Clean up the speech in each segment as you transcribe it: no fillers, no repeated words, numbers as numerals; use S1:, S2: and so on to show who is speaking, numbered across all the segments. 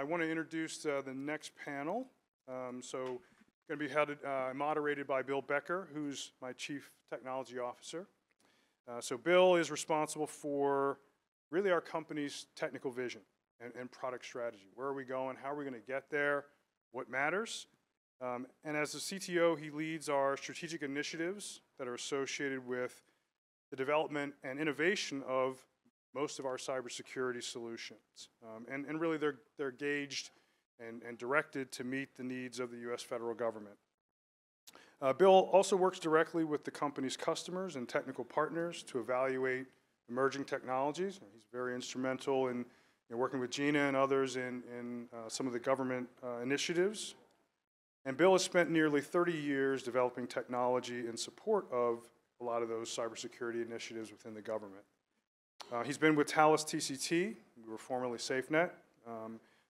S1: I want to introduce the next panel. Going to be moderated by Bill Becker, who's my Chief Technology Officer. So Bill is responsible for really our company's technical vision and product strategy. Where are we going? How are we going to get there? What matters? And as the CTO, he leads our strategic initiatives that are associated with the development and innovation of most of our cybersecurity solutions. And really they're gauged and directed to meet the needs of the US federal government. Bill also works directly with the company's customers and technical partners to evaluate emerging technologies. He's very instrumental in working with Gina and others in some of the government initiatives. And Bill has spent nearly 30 years developing technology in support of a lot of those cybersecurity initiatives within the government. He's been with Thales TCT, we were formerly SafeNet,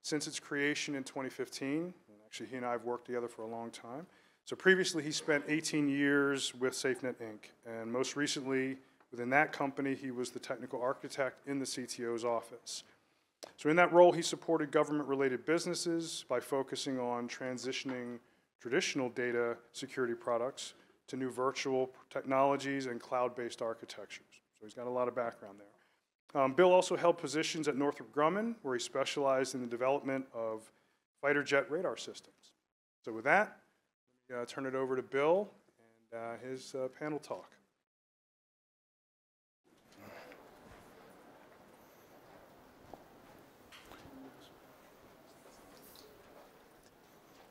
S1: since its creation in 2015. And actually, he and I have worked together for a long time. So previously, he spent 18 years with SafeNet Inc. And most recently, within that company, he was the technical architect in the CTO's office. So in that role, he supported government-related businesses by focusing on transitioning traditional data security products to new virtual technologies and cloud-based architectures. So he's got a lot of background there. Bill also held positions at Northrop Grumman, where he specialized in the development of fighter jet radar systems. So with that, I'll turn it over to Bill and his panel talk.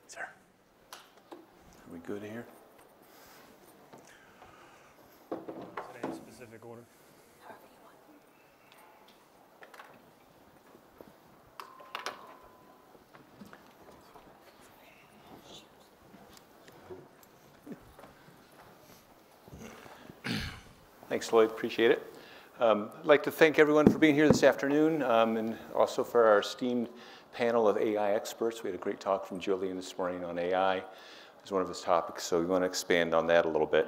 S2: Sir, are we good here?
S3: Is it any specific order?
S2: Thanks, Lloyd. Appreciate it. I'd like to thank everyone for being here this afternoon, and also for our esteemed panel of AI experts. We had a great talk from Julian this morning on AI as one of his topics, so we want to expand on that a little bit.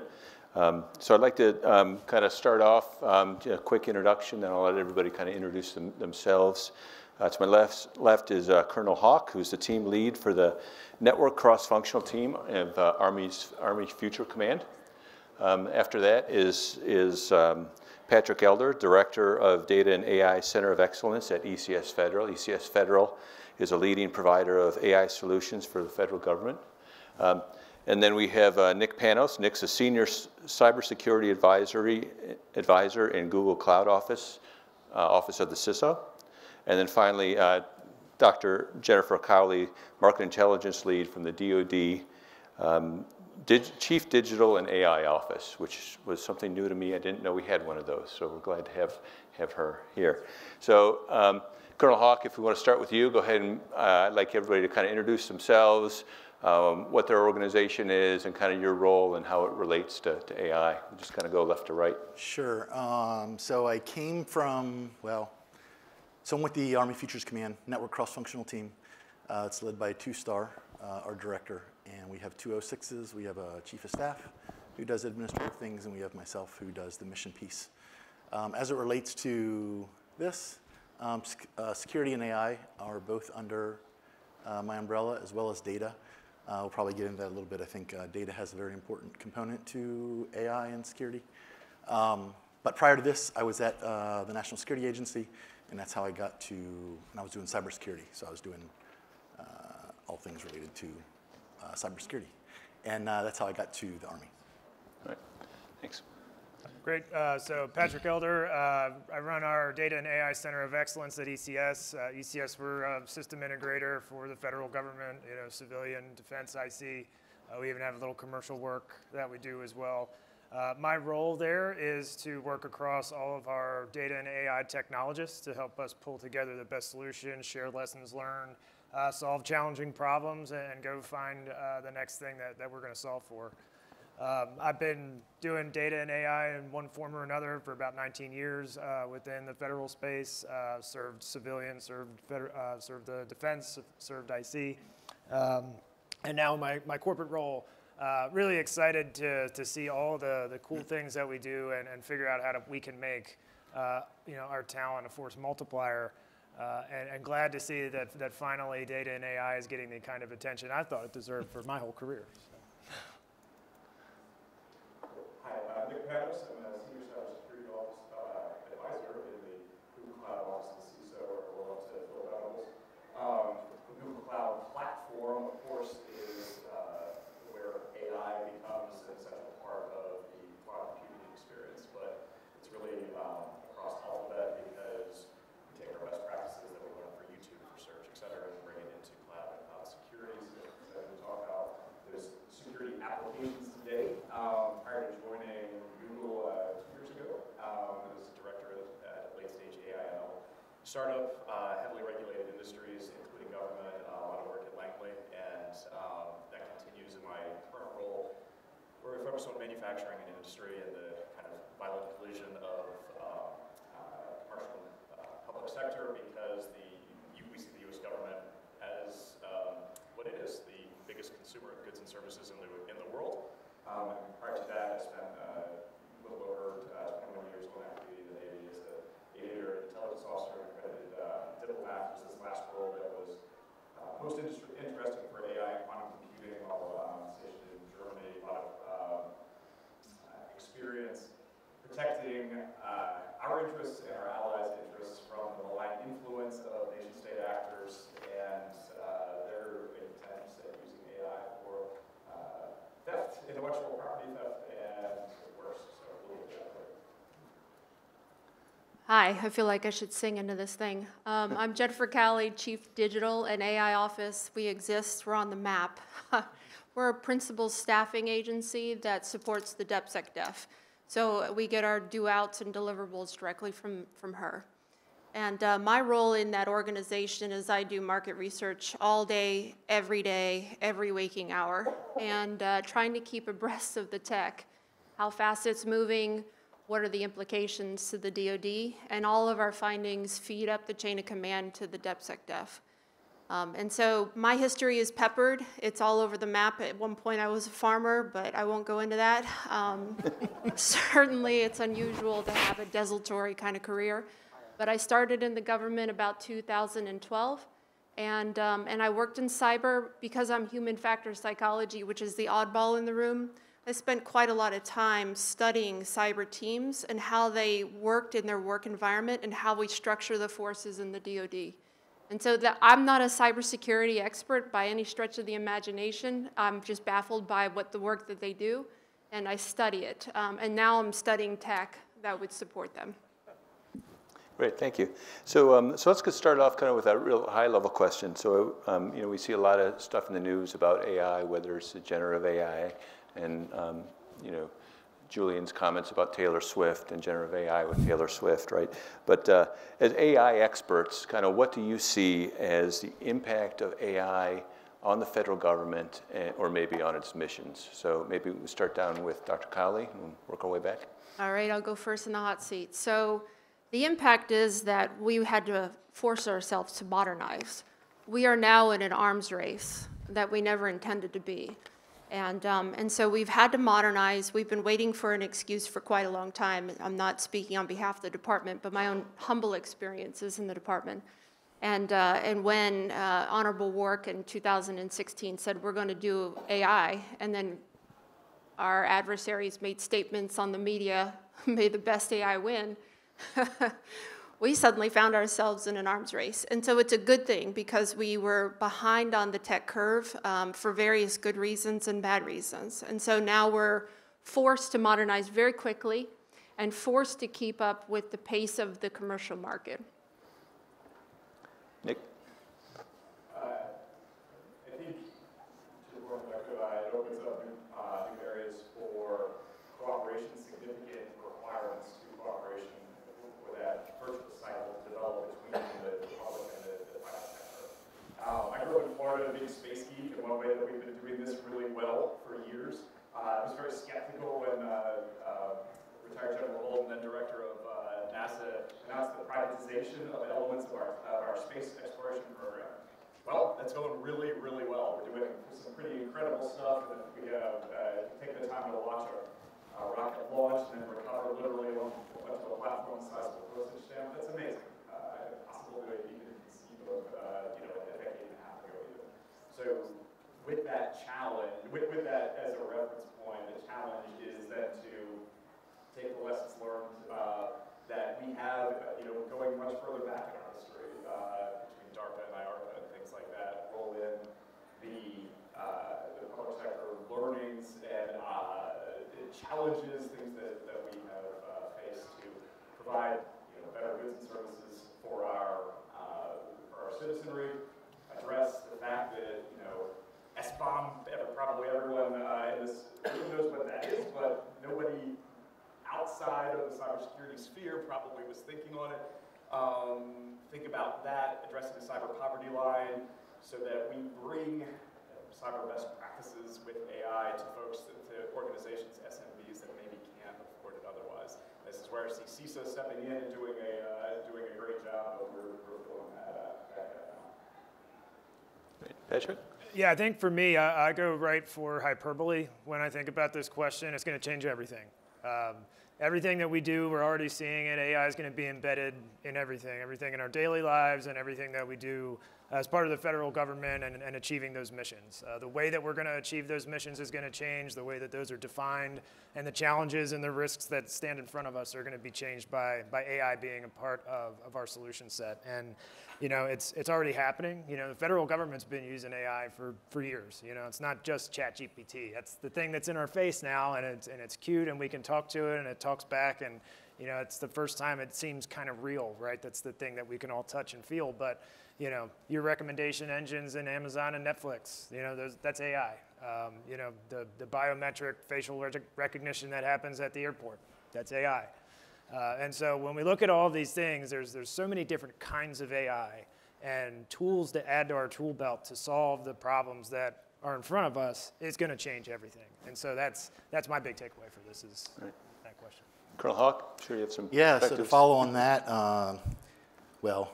S2: So I'd like to kind of start off a quick introduction, then I'll let everybody kind of introduce themselves. To my left is Colonel Hawk, who's the team lead for the Network Cross-Functional Team of Army Future Command. After that is Patrick Elder, Director of Data and AI Center of Excellence at ECS Federal. ECS Federal is a leading provider of AI solutions for the federal government. And then we have Nick Panos. Nick's a Senior Cybersecurity Advisor in Google Cloud Office of the CISO. And then finally, Dr. Jennifer Cowley, Market Intelligence Lead from the DoD Chief Digital and AI Office, which was something new to me. I didn't know we had one of those, so we're glad to have her here. So Colonel Hawk, if we want to start with you, go ahead and I'd like everybody to kind of introduce themselves, what their organization is, and kind of your role and how it relates to AI. We'll just kind of go left to right.
S4: Sure. So I came from, so I'm with the Army Futures Command Network Cross-Functional Team. It's led by a two-star, our director, and we have 206s. We have a chief of staff who does administrative things, and we have myself who does the mission piece. As it relates to this, security and AI are both under my umbrella, as well as data. We'll probably get into that a little bit. I think data has a very important component to AI and security. But prior to this, I was at the National Security Agency, and that's how I got to, and I was doing cybersecurity. So I was doing all things related to cybersecurity. And that's how I got to the Army.
S2: All right, thanks.
S3: Great. So Patrick Elder, I run our Data and AI Center of Excellence at ECS. ECS, we're a system integrator for the federal government, civilian, defense, IC. We even have a little commercial work that we do as well. My role there is to work across all of our data and AI technologists to help us pull together the best solutions, share lessons learned, solve challenging problems, and go find the next thing that we're going to solve for. I've been doing data and AI in one form or another for about 19 years within the federal space, served civilian, served the defense, served IC. And now my corporate role, really excited to see all the cool things that we do and figure out how we can make our talent a force multiplier and glad to see that finally data and AI is getting the kind of attention I thought it deserved for my whole career.
S5: Hi, I'm Panos. I'm a senior cybersecurity advisor in the Google Cloud office of CISO, or below to Phil Panelists. The Google Cloud platform, of course, is where AI becomes an essential part of the cloud computing experience, but it's really across Alphabet because we take our best practices that we learn for YouTube, for search, et cetera, and bring it into cloud and cloud security. So we talk about those security applications today. Prior to joining Google 2 years ago, I was director at Late Stage AIML startup, heavily regulated industries, including government, a lot of work at Langley, and that continues in my current role, where we focus on manufacturing and industry and the kind of violent collision of commercial and public sector, because we see the U.S. government as what it is, the biggest consumer of goods and services in the world. And prior to that, I spent a little over 21 years on active duty in the Navy as an aviator, intelligence officer, and accredited diplomat. Was this last role that was most interesting for AI and quantum computing while stationed in Germany. A lot of experience protecting our interests and our allies' interests from the malign influence of nation-state actors and their attempts at using AI for theft, intellectual property theft, and worse. So we'll get that later.
S6: Hi, I feel like I should sing into this thing. I'm Jennifer Cowley, Chief Digital and AI Office. We exist, we're on the map. We're a principal staffing agency that supports the DepSecDef. So we get our do-outs and deliverables directly from her. And my role in that organization is I do market research all day, every waking hour, and trying to keep abreast of the tech, how fast it's moving, what are the implications to the DoD, and all of our findings feed up the chain of command to the DepSecDef. And so my history is peppered. It's all over the map. At one point I was a farmer, but I won't go into that. Certainly it's unusual to have a desultory kind of career. But I started in the government about 2012, and I worked in cyber because I'm human factor psychology, which is the oddball in the room. I spent quite a lot of time studying cyber teams and how they worked in their work environment and how we structure the forces in the DoD. And so I'm not a cybersecurity expert by any stretch of the imagination. I'm just baffled by the work that they do, and I study it. And now I'm studying tech that would support them.
S2: Great, thank you. So let's get started off kind of with a real high-level question. So we see a lot of stuff in the news about AI, whether it's generative AI, and Julian's comments about Taylor Swift and generative AI with Taylor Swift, right? But as AI experts, kind of what do you see as the impact of AI on the federal government or maybe on its missions? So maybe we start down with Dr. Cowley and work our way back.
S6: All right, I'll go first in the hot seat. So the impact is that we had to force ourselves to modernize. We are now in an arms race that we never intended to be. And so we've had to modernize. We've been waiting for an excuse for quite a long time. I'm not speaking on behalf of the department, but my own humble experiences in the department. And when Honorable Wark in 2016 said, we're going to do AI, and then our adversaries made statements on the media, may the best AI win, we suddenly found ourselves in an arms race. And so it's a good thing because we were behind on the tech curve for various good reasons and bad reasons. And so now we're forced to modernize very quickly and forced to keep up with the pace of the commercial market.
S2: Nick?
S5: I think, to the point Dr. it opens up new areas for cooperation, significant requirements to cooperation for that virtuous cycle to develop between the public and the private sector. I grew up in Florida, a big space geek, and one way that we've been doing this really well for years. I was very skeptical when retired General Holden, then director of NASA, announced the privatization of elements of our space exploration program. Well, that's going really, really well. We're doing some pretty incredible stuff, and we have taken the time to launch our rocket launch and then recover literally onto a platform the size of a postage stamp. That's amazing. Possible to even of, a decade and a half ago even. So with that challenge, with that as a reference point, the challenge is then to take the lessons learned that we have, going much further back in our history, between DARPA and IARPA and things like that, roll in the public sector learnings and challenges, things that we have faced to provide better goods and services for our citizenry, address the fact that SBOM, probably everyone in this room knows what that is, but nobody outside of the cybersecurity sphere probably was thinking on it. Think about that, addressing the cyber poverty line, so that we bring cyber best practices with AI to folks, to organizations, SMBs that maybe can't afford it otherwise. This is where I see CISO stepping in and doing a great job, but we're pulling that back out now.
S2: Patrick?
S3: Yeah, I think for me, I go right for hyperbole when I think about this question. It's going to change everything. Everything that we do, we're already seeing it. AI is going to be embedded in everything in our daily lives and everything that we do as part of the federal government and achieving those missions. The way that we're going to achieve those missions is going to change, the way that those are defined, and the challenges and the risks that stand in front of us are going to be changed by AI being a part of our solution set. And it's already happening. The federal government's been using AI for years. It's not just ChatGPT. That's the thing that's in our face now, and it's cute, and we can talk to it, and it talks back, and it's the first time it seems kind of real, right? That's the thing that we can all touch and feel. But your recommendation engines in Amazon and Netflix, that's AI. The biometric facial recognition that happens at the airport, that's AI. And so when we look at all these things, there's so many different kinds of AI and tools to add to our tool belt to solve the problems that are in front of us. It's going to change everything. And so that's my big takeaway for this is that question.
S2: Colonel Hawk, I'm sure you have some
S4: Yeah, so to
S2: perspectives.
S4: follow on that, well,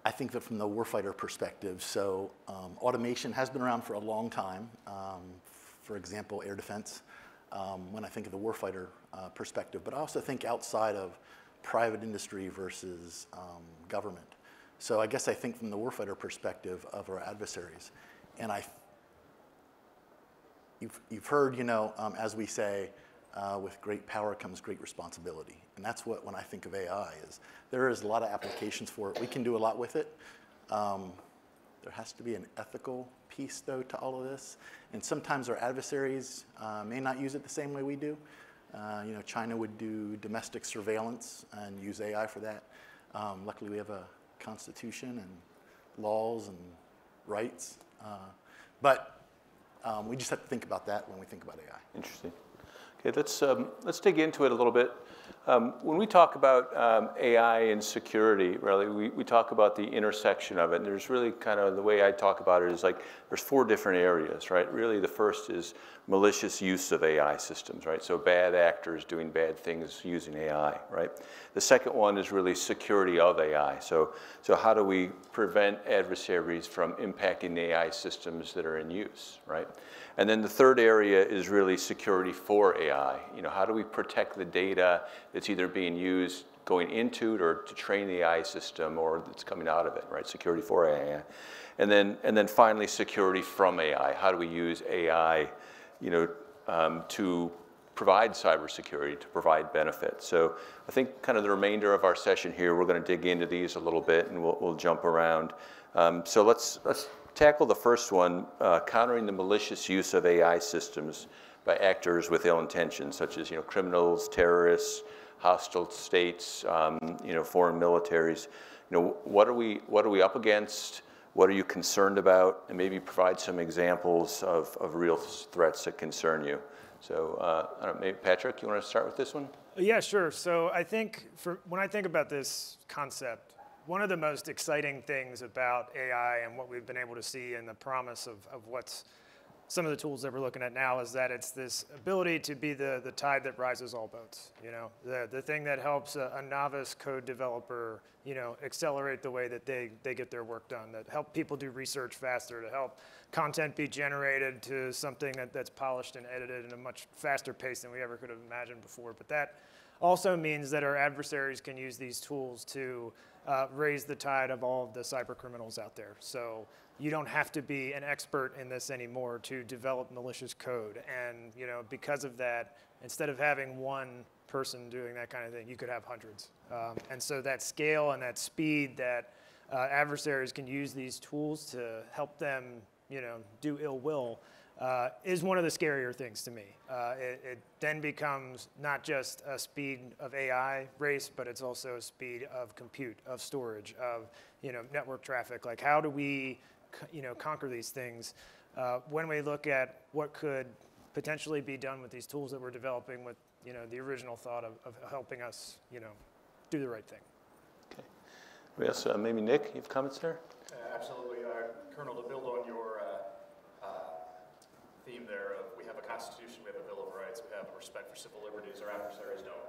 S4: I think that from the warfighter perspective, so automation has been around for a long time. For example, air defense, when I think of the warfighter perspective, but I also think outside of private industry versus government. So I guess I think from the warfighter perspective of our adversaries. And you've heard, as we say, with great power comes great responsibility. And that's what, when I think of AI, is there is a lot of applications for it. We can do a lot with it. There has to be an ethical piece, though, to all of this. And sometimes our adversaries may not use it the same way we do. China would do domestic surveillance and use AI for that. Luckily, we have a constitution and laws and rights. But we just have to think about that when we think about AI.
S2: Interesting. Okay, let's dig into it a little bit. When we talk about AI and security, really, we talk about the intersection of it. And there's really kind of the way I talk about it is like there's 4 different areas, right? Really, the first is malicious use of AI systems, right? So bad actors doing bad things using AI, right? The second one is really security of AI. So how do we prevent adversaries from impacting the AI systems that are in use, right? And then the third area is really security for AI. How do we protect the data that's either being used going into it or to train the AI system or that's coming out of it, right? Security for AI. And then finally, security from AI. How do we use AI, to provide cybersecurity, to provide benefits? So I think kind of the remainder of our session here, we're going to dig into these a little bit, and we'll jump around. So let's tackle the first one, countering the malicious use of AI systems by actors with ill intentions, such as criminals, terrorists, hostile states, foreign militaries. What are we up against? What are you concerned about? And maybe provide some examples of real threats that concern you. So I don't know, maybe Patrick, you want to start with this one?
S3: Yeah, sure. So I think when I think about this concept, one of the most exciting things about AI and what we've been able to see and the promise of what's some of the tools that we're looking at now is that it's this ability to be the tide that rises all boats. The thing that helps a novice code developer, accelerate the way that they get their work done, that help people do research faster, to help content be generated to something that's polished and edited in a much faster pace than we ever could have imagined before. But that also means that our adversaries can use these tools to raise the tide of all of the cyber criminals out there. So you don't have to be an expert in this anymore to develop malicious code. And because of that, instead of having one person doing that kind of thing, you could have hundreds. And so that scale and that speed that adversaries can use these tools to help them do ill will is one of the scarier things to me. It then becomes not just a speed of AI race, but it's also a speed of compute, of storage, of network traffic. Like, how do we conquer these things when we look at what could potentially be done with these tools that we're developing with the original thought of helping us do the right thing.
S2: Okay. Yes, maybe Nick, you have comments there?
S5: Absolutely. Colonel, to build on your theme there of we have a Constitution, we have a Bill of Rights, we have respect for civil liberties, our adversaries don't.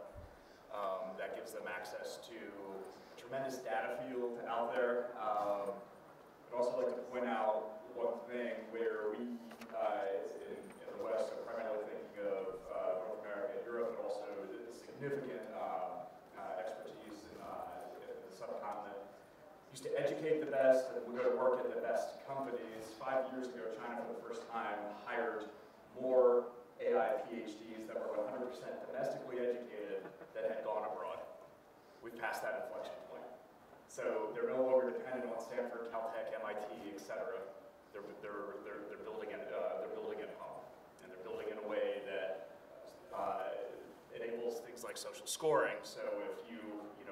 S5: That gives them access to a tremendous data field out there. I'd also like to point out one thing where we, in the West, are primarily thinking of North America and Europe, but also the significant expertise in the subcontinent. Used to educate the best and we go to work at the best companies. 5 years ago, China for the first time hired more AI PhDs that were 100% domestically educated that had gone abroad. We've passed that inflection point. So they're no longer dependent on Stanford, Caltech, MIT, et cetera. They're building at home, and they're building in a way that enables things like social scoring. So if you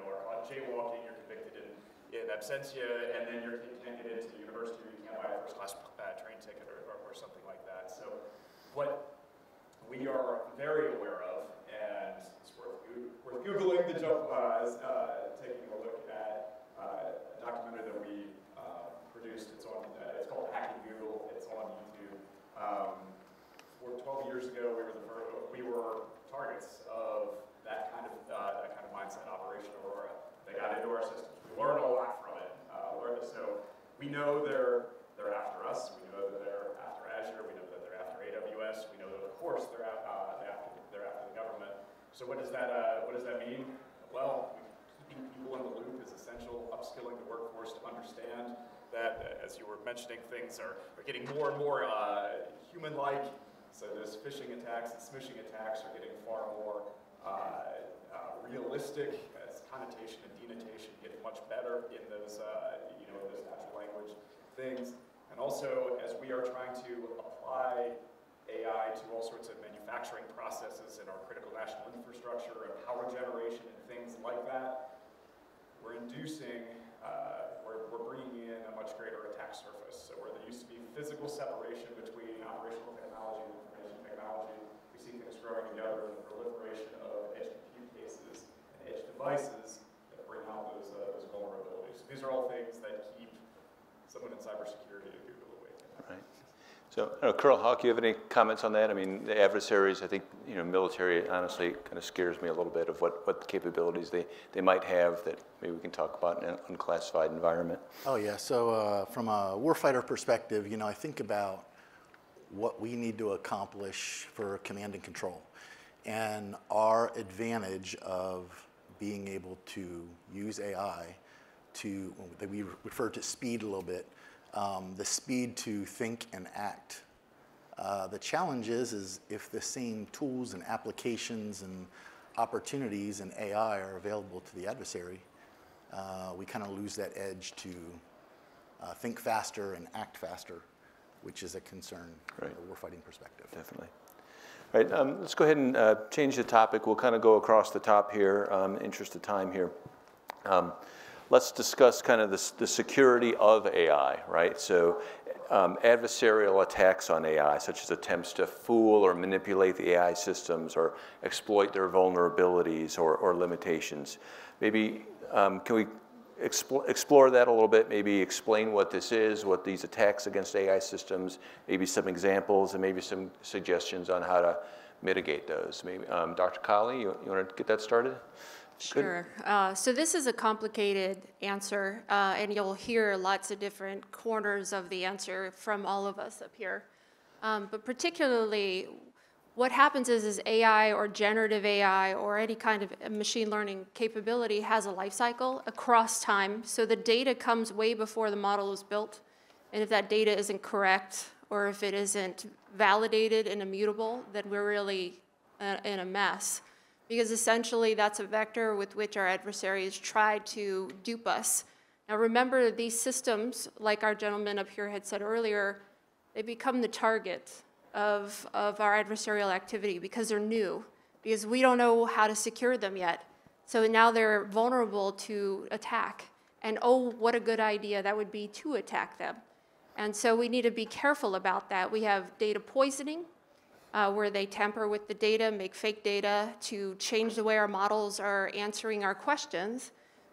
S5: are caught jaywalking, you're convicted in absentia, and then you can't get into the university, you can't buy a first-class train ticket or something like that. So what we are very aware of, and it's worth Googling the joke, taking a look at a documentary that we produced. It's called Hacking Google. It's on YouTube. 12 years ago, we were targets of that kind of mindset, Operation Aurora. They got into our systems. We learned a lot from it. So we know they're after us. We know that they're after Azure. We know that they're after AWS. We know that, of course, they're after the government. So what does that mean? Well, keeping people in the loop is essential. Upskilling the workforce to understand that, as you were mentioning, things are getting more and more human-like. So those phishing attacks and smishing attacks are getting far more realistic. As connotation and denotation get much better in those, those natural language things. And also, as we are trying to apply AI to all sorts of manufacturing processes in our critical national infrastructure and power generation and things like that, we're inducing, we're bringing in a much greater attack surface. So where there used to be physical separation between operational technology and information technology, we see things growing together in the proliferation of edge compute cases and edge devices that bring out those vulnerabilities. These are all things that keep someone in cybersecurity at Google awake.
S2: Right. So, Colonel Hawk, you have any comments on that? I mean, the adversaries, I think, military, honestly, kind of scares me a little bit of what capabilities they might have that maybe we can talk about in an unclassified environment.
S4: Oh, yeah. So from a warfighter perspective, I think about what we need to accomplish for command and control. And our advantage of being able to use AI to, we refer to speed a little bit, the speed to think and act. The challenge is if the same tools and applications and opportunities in AI are available to the adversary, we kind of lose that edge to think faster and act faster, which is a concern from a warfighting perspective.
S2: Definitely. All right, let's go ahead and change the topic. We'll kind of go across the top here, in the interest of time here. Let's discuss kind of the security of AI, right? So adversarial attacks on AI, such as attempts to fool or manipulate the AI systems or exploit their vulnerabilities or limitations. Maybe can we explore that a little bit, maybe explain what this is, what these attacks against AI systems, maybe some examples and maybe some suggestions on how to mitigate those. Maybe Dr. Cowley, you want to get that started?
S6: Sure. So this is a complicated answer, and you'll hear lots of different corners of the answer from all of us up here. But particularly, what happens is AI or generative AI or any kind of machine learning capability has a life cycle across time. So the data comes way before the model is built. And if that data isn't correct or if it isn't validated and immutable, then we're really in a mess. Because essentially that's a vector with which our adversaries try to dupe us. Now remember, these systems, like our gentleman up here had said earlier, they become the target of our adversarial activity because they're new, because we don't know how to secure them yet. So now they're vulnerable to attack. And oh, what a good idea that would be to attack them. And so we need to be careful about that. We have data poisoning, where they tamper with the data, make fake data to change the way our models are answering our questions.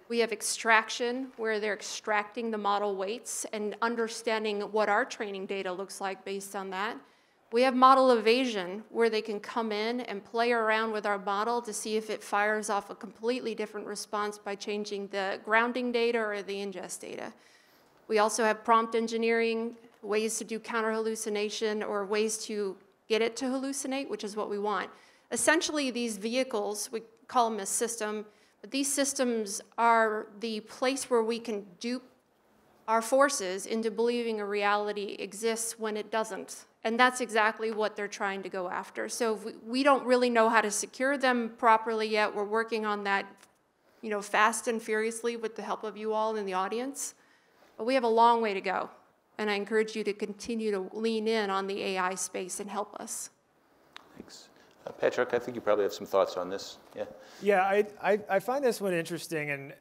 S6: We have extraction, where they're extracting the model weights and understanding what our training data looks like based on that. We have model evasion, where they can come in and play around with our model to see if it fires off a completely different response by changing the grounding data or the ingest data. We also have prompt engineering, ways to do counter-hallucination or ways to get it to hallucinate, which is what we want. Essentially, these vehicles, we call them a system, but these systems are the place where we can dupe our forces into believing a reality exists when it doesn't. And that's exactly what they're trying to go after. So we don't really know how to secure them properly yet. We're working on that, fast and furiously with the help of you all in the audience. But we have a long way to go. And I encourage you to continue to lean in on the AI space and help us.
S2: Thanks. Patrick, I think you probably have some thoughts on this. Yeah.
S3: Yeah, I find this one interesting, and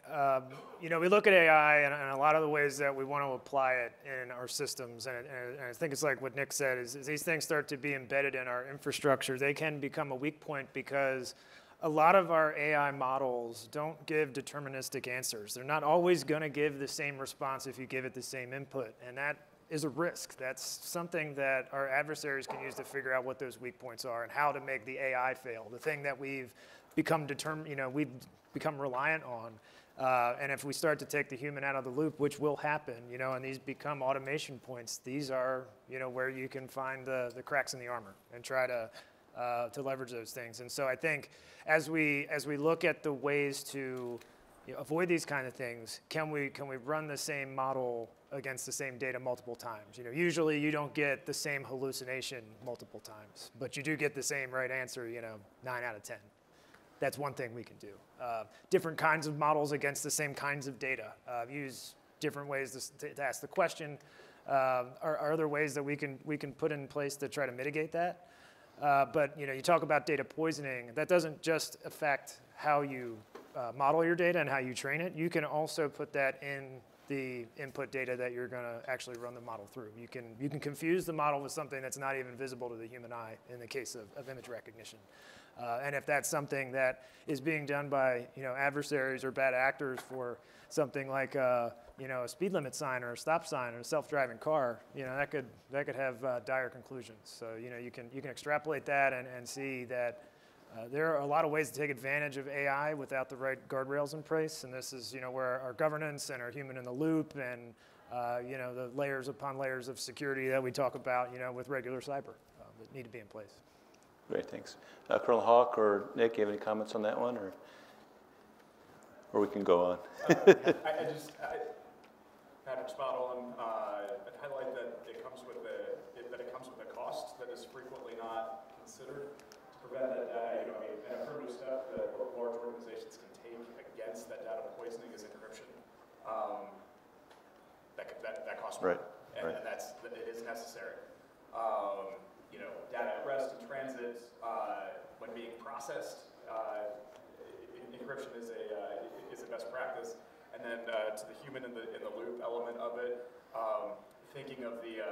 S3: we look at AI and a lot of the ways that we want to apply it in our systems, and I think it's like what Nick said, is these things start to be embedded in our infrastructure. They can become a weak point because a lot of our AI models don't give deterministic answers. They're not always going to give the same response if you give it the same input, and that is a risk. That's something that our adversaries can use to figure out what those weak points are and how to make the AI fail. The thing that we've become reliant on. And if we start to take the human out of the loop, which will happen, and these become automation points, these are, where you can find the cracks in the armor and try to leverage those things. And so I think as we look at the ways to avoid these kind of things, can we run the same model against the same data multiple times? Usually you don't get the same hallucination multiple times, but you do get the same right answer, 9 out of 10. That's one thing we can do. Different kinds of models against the same kinds of data. Use different ways to ask the question. Are there ways that we can put in place to try to mitigate that? But you talk about data poisoning. That doesn't just affect how you model your data and how you train it. You can also put that in the input data that you're going to actually run the model through. You can confuse the model with something that's not even visible to the human eye in the case of image recognition. And if that's something that is being done by adversaries or bad actors for something like a speed limit sign or a stop sign or a self-driving car, that could have dire conclusions. So you can extrapolate that and see that there are a lot of ways to take advantage of AI without the right guardrails in place, and this is where our governance and our human in the loop and the layers upon layers of security that we talk about with regular cyber that need to be in place.
S2: Great, thanks. Colonel Hawk or Nick, you have any comments on that one, or we can go on?
S5: Patrick's spot on. I'd highlight that it comes with a cost that is frequently not considered. Prevent that data, an affirmative step that large organizations can take against that data poisoning is encryption. That costs money, and it is necessary. Data at rest and transit, when being processed, encryption is a best practice. And then to the human in the loop element of it, thinking of the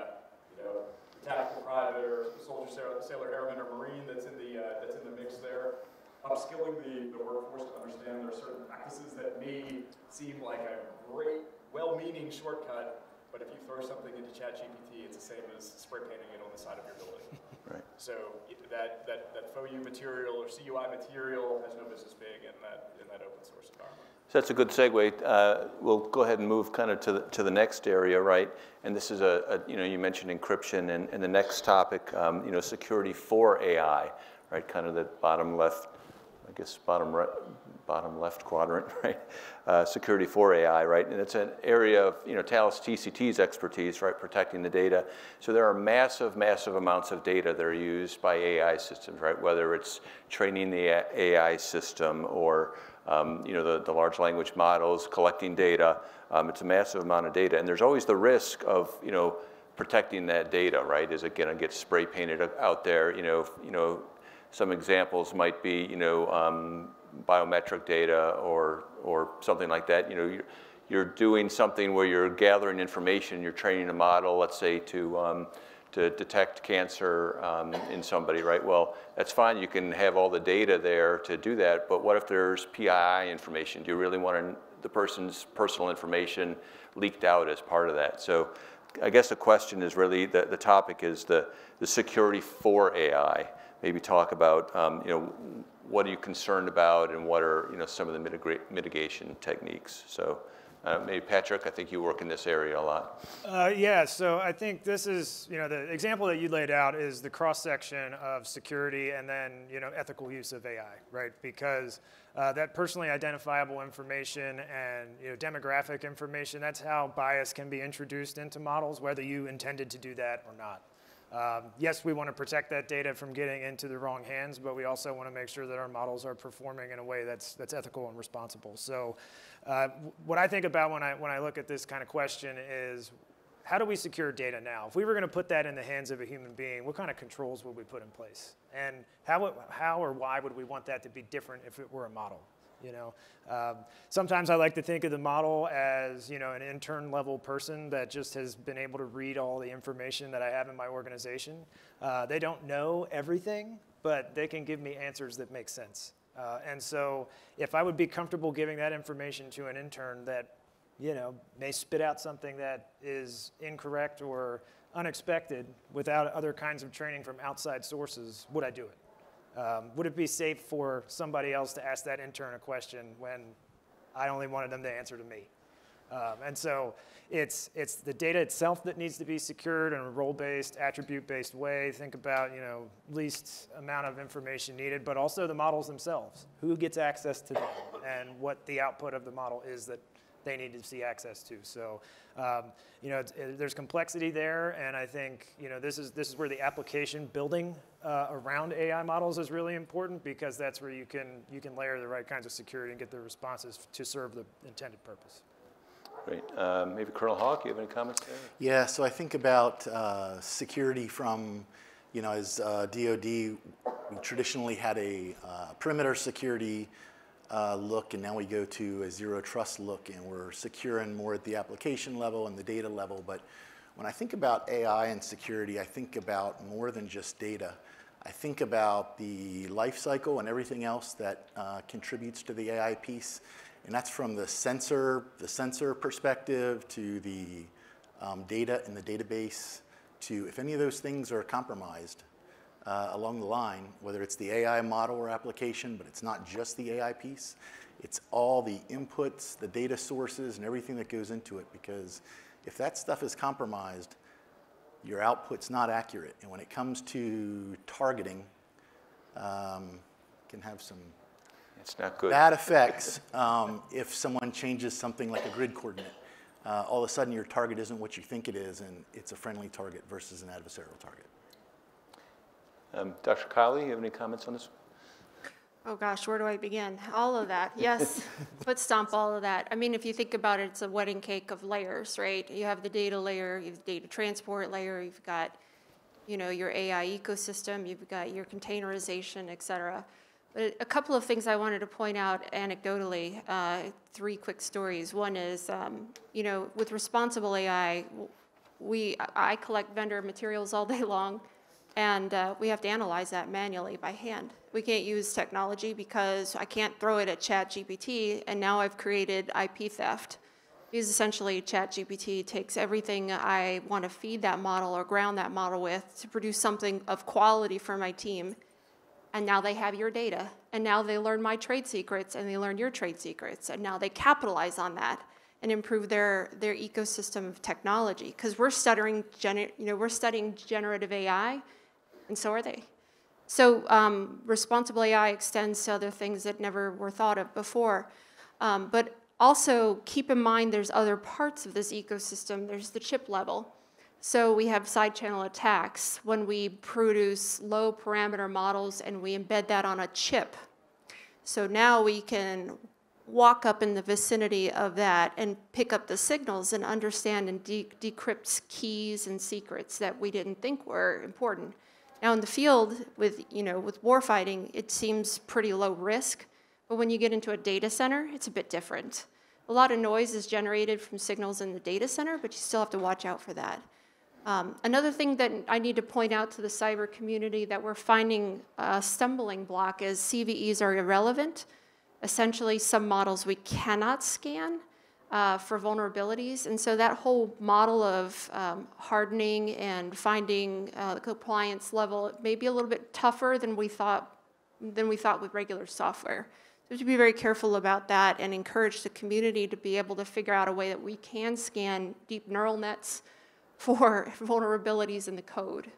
S5: tactical private or soldier, sailor, airman, or marine that's in the mix there. Upskilling the workforce to understand there are certain practices that may seem like a great, well-meaning shortcut, but if you throw something into ChatGPT, it's the same as spray painting it on the side of your building.
S2: Right.
S5: So that FOU material or CUI material has no business being in that open source environment.
S2: So that's a good segue. We'll go ahead and move kind of to the next area, right? And this is you mentioned encryption, and the next topic, security for AI, right? Kind of the bottom left, I guess bottom left quadrant, right? Security for AI, right? And it's an area of Thales TCT's expertise, right? Protecting the data. So there are massive amounts of data that are used by AI systems, right? Whether it's training the AI system or the large language models, collecting data. It's a massive amount of data, and there's always the risk of protecting that data, right? Is it going to get spray painted out there? Some examples might be biometric data or something like that. You're doing something where you're gathering information. You're training a model, let's say, to detect cancer in somebody, right? Well, that's fine. You can have all the data there to do that, but what if there's PII information? Do you really want the person's personal information leaked out as part of that? So I guess the question is really, the topic is the security for AI. Maybe talk about, what are you concerned about and what are, some of the mitigation techniques. So maybe Patrick, I think you work in this area a lot.
S3: Yeah, so I think this is, the example that you laid out is the cross-section of security and then, ethical use of AI, right? Because that personally identifiable information and, demographic information, that's how bias can be introduced into models, whether you intended to do that or not. Yes, we want to protect that data from getting into the wrong hands, but we also want to make sure that our models are performing in a way that's ethical and responsible. So what I think about when I look at this kind of question is, how do we secure data now? If we were going to put that in the hands of a human being, what kind of controls would we put in place? And how or why would we want that to be different if it were a model? Sometimes I like to think of the model as, an intern level person that just has been able to read all the information that I have in my organization. They don't know everything, but they can give me answers that make sense. And so if I would be comfortable giving that information to an intern that, may spit out something that is incorrect or unexpected without other kinds of training from outside sources, would I do it? Would it be safe for somebody else to ask that intern a question when I only wanted them to answer to me? And so it's the data itself that needs to be secured in a role-based, attribute-based way. Think about, least amount of information needed, but also the models themselves. Who gets access to them and what the output of the model is that they need to see access to. So, there's complexity there, and I think, this is where the application building around AI models is really important, because that's where you can layer the right kinds of security and get the responses to serve the intended purpose.
S2: Great. Maybe Colonel Hawk, you have any comments there?
S4: Yeah, so I think about security from, as DoD, we traditionally had a perimeter security look, and now we go to a zero trust look, and we're securing more at the application level and the data level. But when I think about AI and security, I think about more than just data. I think about the life cycle and everything else that contributes to the AI piece, and that's from the sensor perspective to the data in the database, to if any of those things are compromised along the line, whether it's the AI model or application, but it's not just the AI piece. It's all the inputs, the data sources, and everything that goes into it, because if that stuff is compromised, your output's not accurate. And when it comes to targeting, can have some
S2: It's not good.
S4: bad effects if someone changes something like a grid coordinate. All of a sudden, your target isn't what you think it is, and it's a friendly target versus an adversarial target.
S2: Dr. Cowley, you have any comments on this?
S6: Oh gosh, where do I begin? All of that, yes. Foot stomp all of that. I mean, if you think about it, it's a wedding cake of layers, right? You have the data layer, you have the data transport layer, you've got, your AI ecosystem, you've got your containerization, et cetera. But a couple of things I wanted to point out anecdotally, 3 quick stories. One is, with responsible AI, I collect vendor materials all day long, and we have to analyze that manually by hand. We can't use technology because I can't throw it at ChatGPT, and now I've created IP theft. Because essentially ChatGPT takes everything I want to feed that model or ground that model with to produce something of quality for my team. And now they have your data. And now they learn my trade secrets and they learn your trade secrets. And now they capitalize on that and improve their ecosystem of technology. Because we're studying generative AI, and so are they. So responsible AI extends to other things that never were thought of before. But also, keep in mind there's other parts of this ecosystem. There's the chip level. So we have side channel attacks when we produce low parameter models and we embed that on a chip. So now we can walk up in the vicinity of that and pick up the signals and understand and decrypt keys and secrets that we didn't think were important. Now in the field with warfighting, it seems pretty low risk. But when you get into a data center, it's a bit different. A lot of noise is generated from signals in the data center, but you still have to watch out for that. Another thing that I need to point out to the cyber community that we're finding a stumbling block is CVEs are irrelevant. Essentially, some models we cannot scan for vulnerabilities. And so that whole model of hardening and finding the compliance level may be a little bit tougher than we thought with regular software. So we have to be very careful about that and encourage the community to be able to figure out a way that we can scan deep neural nets for vulnerabilities in the code.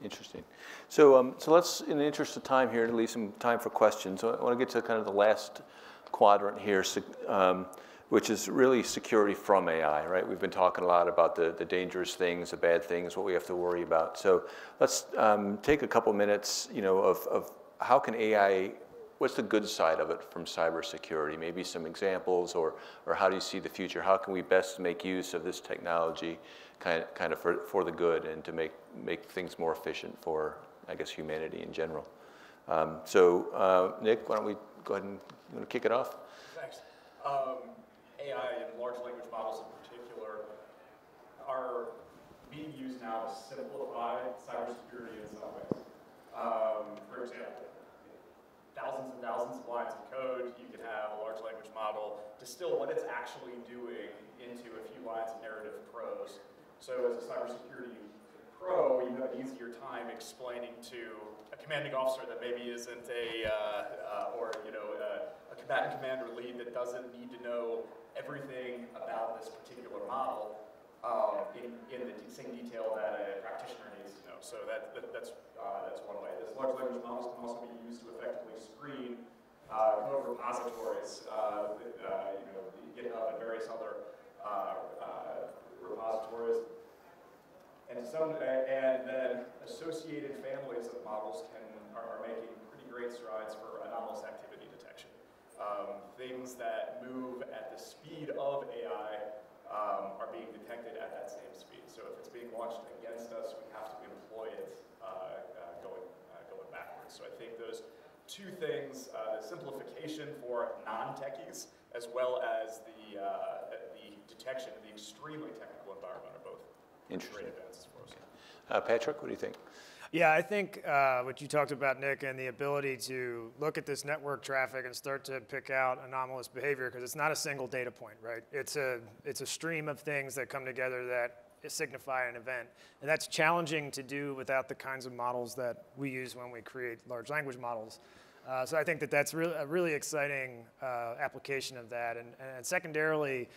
S2: Interesting. So, so let's, in the interest of time here, to leave some time for questions. So I want to get to kind of the last quadrant here, which is really security from AI, right? We've been talking a lot about the dangerous things, the bad things, what we have to worry about. So let's take a couple minutes, of how can AI, what's the good side of it from cybersecurity? Maybe some examples, or how do you see the future? How can we best make use of this technology kind of for the good and to make things more efficient for, I guess, humanity in general? Nick, why don't we go ahead and kick it off?
S5: Thanks. AI and large language models in particular are being used now to simplify cybersecurity in some ways. For example, thousands and thousands of lines of code, you can have a large language model distill what it's actually doing into a few lines of narrative prose. So as a cybersecurity pro, you have an easier time explaining to a commanding officer that maybe isn't a combatant commander lead that doesn't need to know everything about this particular model in the same detail that a practitioner needs to know. So that's one way. This large language models can also be used to effectively screen code repositories, GitHub and various other repositories. And then associated families of models are making pretty great strides for anomalous activity detection. Things that move at the speed of AI are being detected at that same speed. So if it's being launched against us, we have to employ it going backwards. So I think those two things, the simplification for non-techies, as well as the detection of the extremely technical environment, are both great advances for us.
S2: Patrick, what do you think?
S3: Yeah, I think what you talked about, Nick, and the ability to look at this network traffic and start to pick out anomalous behavior, because it's not a single data point, right? It's a stream of things that come together that signify an event. And that's challenging to do without the kinds of models that we use when we create large language models. So I think that's a really exciting application of that. And secondarily,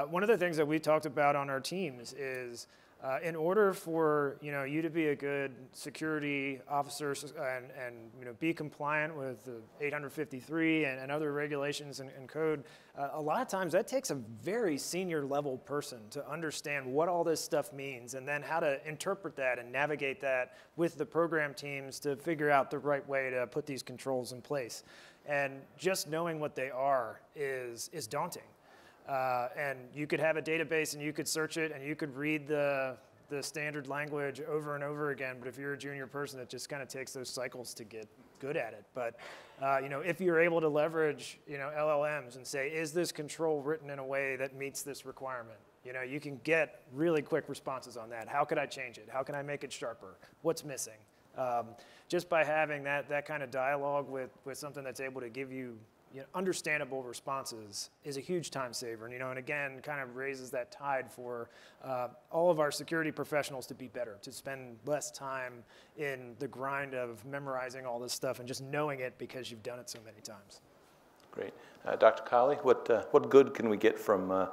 S3: one of the things that we talked about on our teams is in order for you to be a good security officer and be compliant with the 853 and other regulations and code, a lot of times that takes a very senior level person to understand what all this stuff means and then how to interpret that and navigate that with the program teams to figure out the right way to put these controls in place. And just knowing what they are is daunting. And you could have a database and you could search it and you could read the standard language over and over again, but if you're a junior person, it just kind of takes those cycles to get good at it. But if you're able to leverage LLMs and say, is this control written in a way that meets this requirement? You can get really quick responses on that. How could I change it? How can I make it sharper? What's missing? Just by having that kind of dialogue with something that's able to give you understandable responses is a huge time saver. And again, kind of raises that tide for all of our security professionals to be better, to spend less time in the grind of memorizing all this stuff and just knowing it because you've done it so many times.
S2: Great. Dr. Cowley, what good can we get from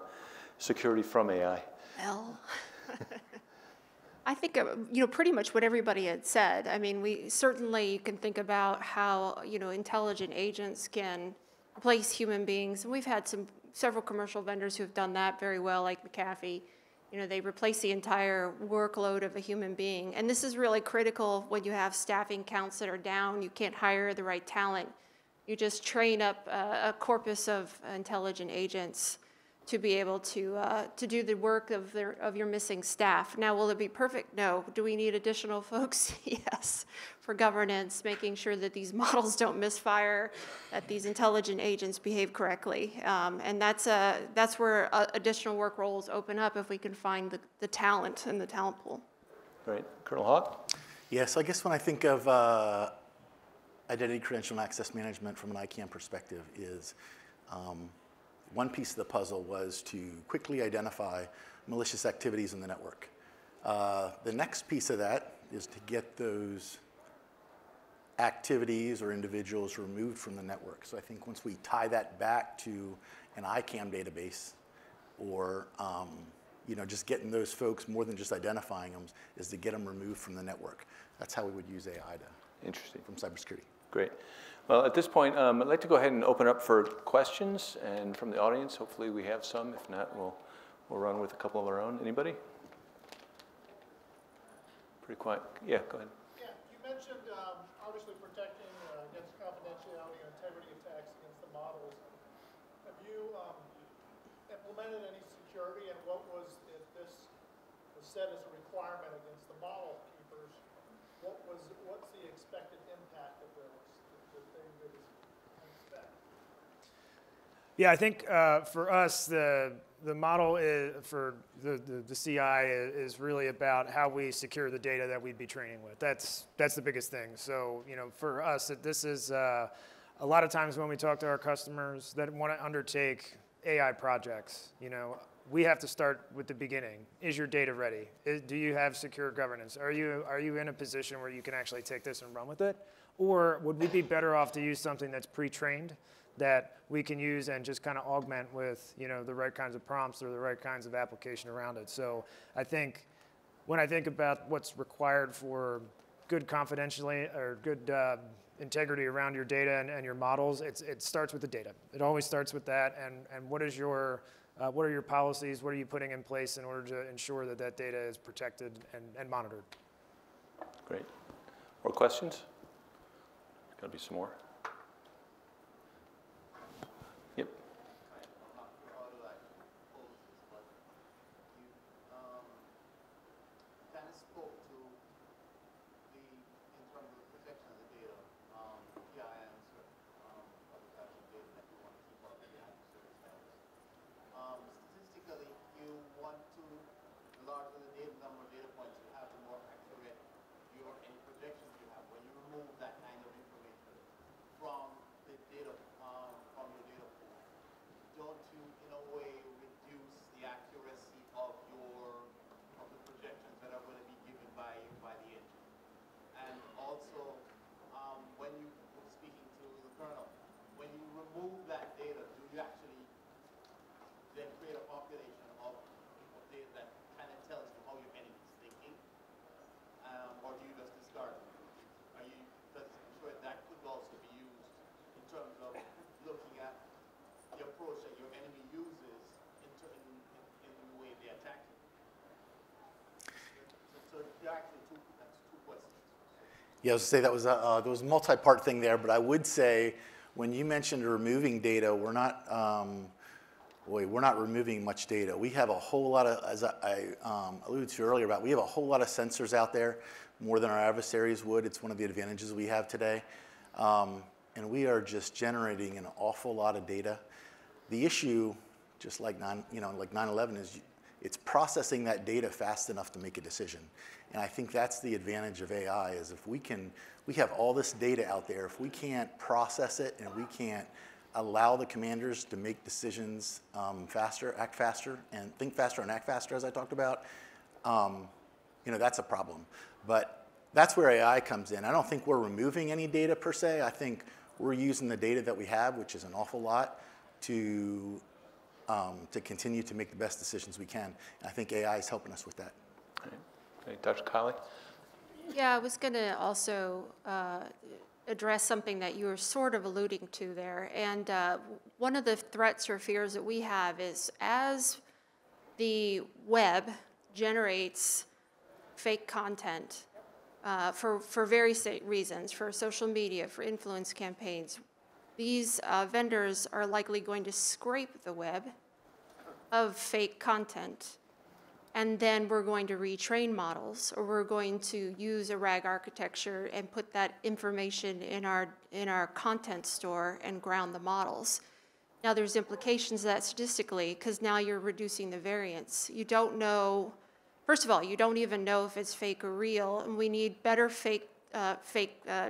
S2: security from AI?
S6: Well, I think pretty much what everybody had said. I mean, you can think about how intelligent agents can replace human beings, and we've had several commercial vendors who have done that very well, like McAfee. They replace the entire workload of a human being, and this is really critical when you have staffing counts that are down. You can't hire the right talent. You just train up a corpus of intelligent agents to be able to do the work of your missing staff. Now, will it be perfect? No. Do we need additional folks? Yes. For governance, making sure that these models don't misfire, that these intelligent agents behave correctly. And that's where additional work roles open up if we can find the talent in the talent pool.
S2: Right. Colonel Hawk?
S4: Yes, I guess when I think of identity, credential, and access management from an ICAM perspective is one piece of the puzzle was to quickly identify malicious activities in the network. The next piece of that is to get those activities or individuals removed from the network. So I think once we tie that back to an ICAM database or just getting those folks, more than just identifying them, is to get them removed from the network. That's how we would use AI
S2: Interesting.
S4: from cybersecurity.
S2: Great. Well, at this point, I'd like to go ahead and open up for questions, and from the audience, hopefully we have some. If not, we'll run with a couple of our own. Anybody? Pretty quiet. Yeah, go ahead.
S7: Yeah, you mentioned obviously protecting against confidentiality and integrity attacks against the models. Have you implemented any security, and what was, if this was set as a requirement against the model keepers, what's the expected impact of those that they would expect?
S3: Yeah, I think for us, the model for the CI is really about how we secure the data that we'd be training with. That's the biggest thing. So for us, this is a lot of times when we talk to our customers that want to undertake AI projects, we have to start with the beginning. Is your data ready? Do you have secure governance? Are you in a position where you can actually take this and run with it? Or would we be better off to use something that's pre-trained that we can use and just kind of augment with the right kinds of prompts or the right kinds of application around it? So I think when I think about what's required for good confidentiality or good integrity around your data and your models, it starts with the data. It always starts with that. And what are your policies? What are you putting in place in order to ensure that that data is protected and monitored?
S2: Great. More questions? Got to be some more. Yep.
S8: Statistically, you want to, the larger the data number of data points you have, the more accurate any projections you have. When you remove that kind of information from the data, from your data pool, don't you, in a way, reduce the accuracy of the projections that are going to be given by the engine? And also, when you speaking to the kernel, when you remove that data, do you actually then create a population of data that kind of tells you how your enemy is thinking, or do you just discard it? Because I'm sure that could also be used in terms of looking at the approach that your enemy uses in the way they attack you. So there are actually that's two questions.
S4: Yeah, I was going to say there was a multi-part thing there, but I would say when you mentioned removing data, we're not removing much data. We have a whole lot of, as I alluded to earlier we have a whole lot of sensors out there, more than our adversaries would. It's one of the advantages we have today. And we are just generating an awful lot of data. The issue, just like 9/11, is it's processing that data fast enough to make a decision. And I think that's the advantage of AI, is if we have all this data out there, if we can't process it and we can't allow the commanders to make decisions faster, act faster, and think faster and act faster, as I talked about, that's a problem. But that's where AI comes in. I don't think we're removing any data per se. I think we're using the data that we have, which is an awful lot, to continue to make the best decisions we can. And I think AI is helping us with that.
S2: Okay, Dr. Cowley?
S6: Yeah, I was going to also address something that you were sort of alluding to there. And one of the threats or fears that we have is as the web generates fake content for various reasons, for social media, for influence campaigns, these vendors are likely going to scrape the web of fake content. And then we're going to retrain models, or we're going to use a RAG architecture and put that information in our content store and ground the models. Now there's implications of that statistically, because now you're reducing the variance. You don't know, first of all, you don't even know if it's fake or real, and we need better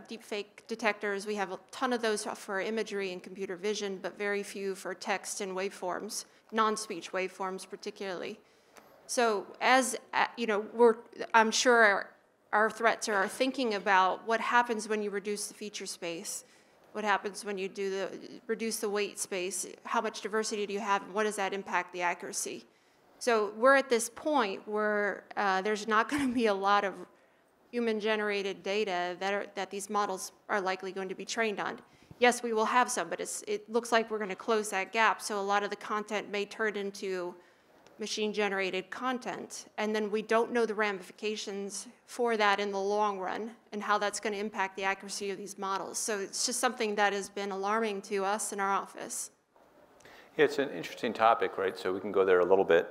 S6: deep fake detectors. We have a ton of those for imagery and computer vision, but very few for text and waveforms, non-speech waveforms particularly. So as I'm sure our threats are thinking about what happens when you reduce the feature space, what happens when you reduce the weight space, how much diversity do you have, and what does that impact the accuracy? So we're at this point where there's not going to be a lot of human-generated data that these models are likely going to be trained on. Yes, we will have some, but it looks like we're going to close that gap, so a lot of the content may turn into machine-generated content, and then we don't know the ramifications for that in the long run and how that's going to impact the accuracy of these models. So it's just something that has been alarming to us in our office.
S2: Yeah, it's an interesting topic, right? So we can go there a little bit.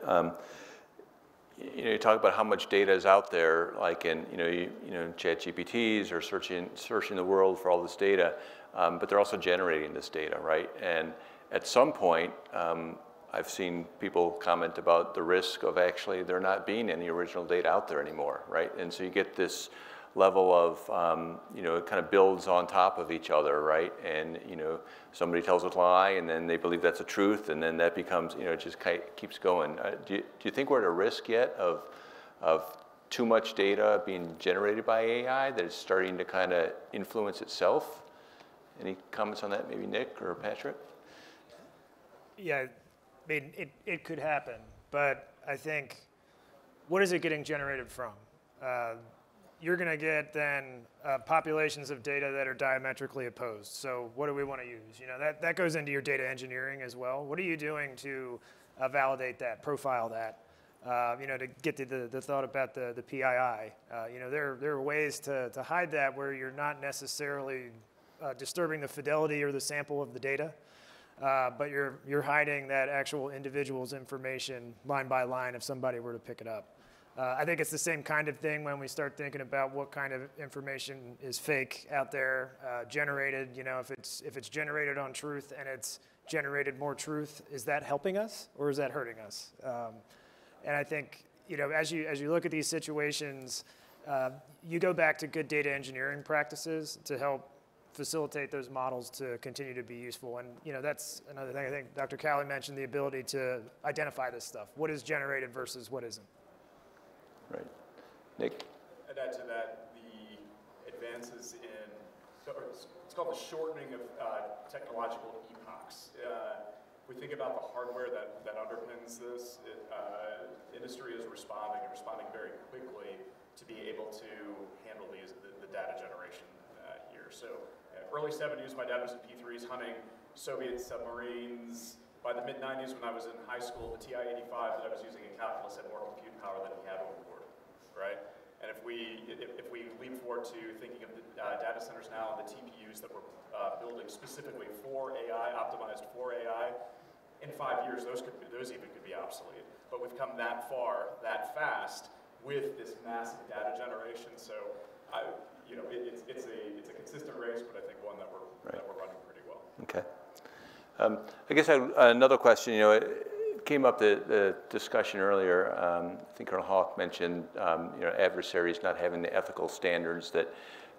S2: You talk about how much data is out there, like in ChatGPTs or searching the world for all this data, but they're also generating this data, right? And at some point, I've seen people comment about the risk of actually there not being any original data out there anymore, right? And so you get this level of, it kind of builds on top of each other, right? And, somebody tells a lie and then they believe that's the truth, and then that becomes, it just keeps going. Do you think we're at a risk yet of too much data being generated by AI that is starting to kind of influence itself? Any comments on that, maybe Nick or Patrick?
S3: Yeah. I mean, it could happen, but I think, what is it getting generated from? You're going to get then populations of data that are diametrically opposed. So what do we want to use? That goes into your data engineering as well. What are you doing to validate that, profile that? To get to the thought about the PII. There are ways to hide that where you're not necessarily disturbing the fidelity or the sample of the data. But you're hiding that actual individual's information line by line if somebody were to pick it up. I think it's the same kind of thing when we start thinking about what kind of information is fake out there, generated. If it's generated on truth and it's generated more truth, is that helping us or is that hurting us? And I think as you look at these situations, you go back to good data engineering practices to help facilitate those models to continue to be useful. And that's another thing. I think Dr. Cowley mentioned the ability to identify this stuff. What is generated versus what isn't.
S2: Right. Nick?
S5: I'd add to that the advances in, it's called the shortening of technological epochs. We think about the hardware that underpins this. Industry is responding very quickly to be able to handle the data generation here. So early 70s, my dad was in P3s hunting Soviet submarines. By the mid-90s, when I was in high school, the TI-85 that I was using in calculus had more compute power than he had on board, right? And if we leap forward to thinking of the data centers now and the TPUs that we're building specifically for AI, optimized for AI, in 5 years, those even could be obsolete. But we've come that far, that fast, with this massive data generation. So, it's a consistent race, but I think one that we're running pretty well.
S2: Okay. I guess another question. It came up the discussion earlier. I think Colonel Hawk mentioned adversaries not having the ethical standards that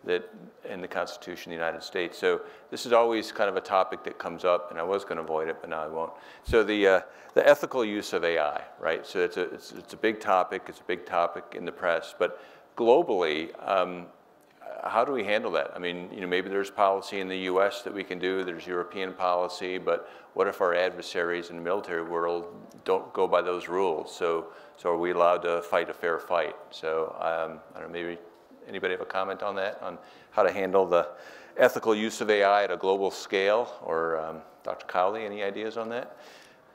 S2: in the Constitution of the United States. So this is always kind of a topic that comes up, and I was going to avoid it, but now I won't. So the ethical use of AI, right? So it's a big topic. It's a big topic in the press, but globally, how do we handle that? I mean, maybe there's policy in the U.S. that we can do. There's European policy, but what if our adversaries in the military world don't go by those rules? So are we allowed to fight a fair fight? So I don't know, maybe anybody have a comment on that, on how to handle the ethical use of AI at a global scale? Or Dr. Cowley, any ideas on that?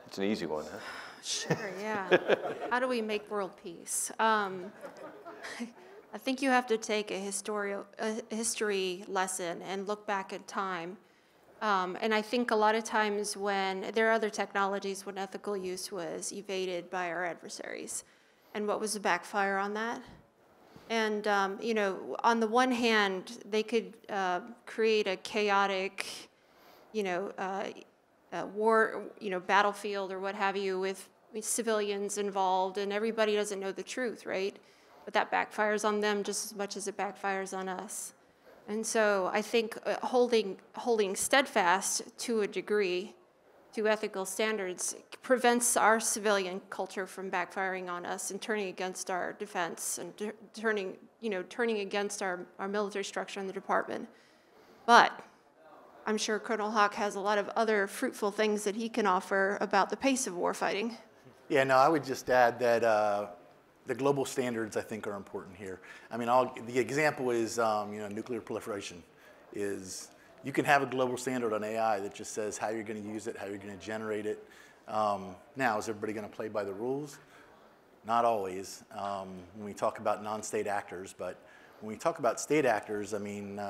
S2: It's an easy one, huh?
S6: Sure, yeah. How do we make world peace? I think you have to take a history lesson and look back at time. And I think a lot of times when there are other technologies, when ethical use was evaded by our adversaries. And what was the backfire on that? And, on the one hand, they could create a chaotic, war, battlefield or what have you with civilians involved, and everybody doesn't know the truth, right? But that backfires on them just as much as it backfires on us. And so I think holding steadfast to a degree to ethical standards prevents our civilian culture from backfiring on us and turning against our defense and turning against our military structure in the department. But I'm sure Colonel Hawk has a lot of other fruitful things that he can offer about the pace of warfighting.
S4: Yeah, no, I would just add that the global standards, I think, are important here. I mean, the example is, nuclear proliferation. You can have a global standard on AI that just says how you're going to use it, how you're going to generate it. Now, is everybody going to play by the rules? Not always. When we talk about non-state actors, but when we talk about state actors, I mean,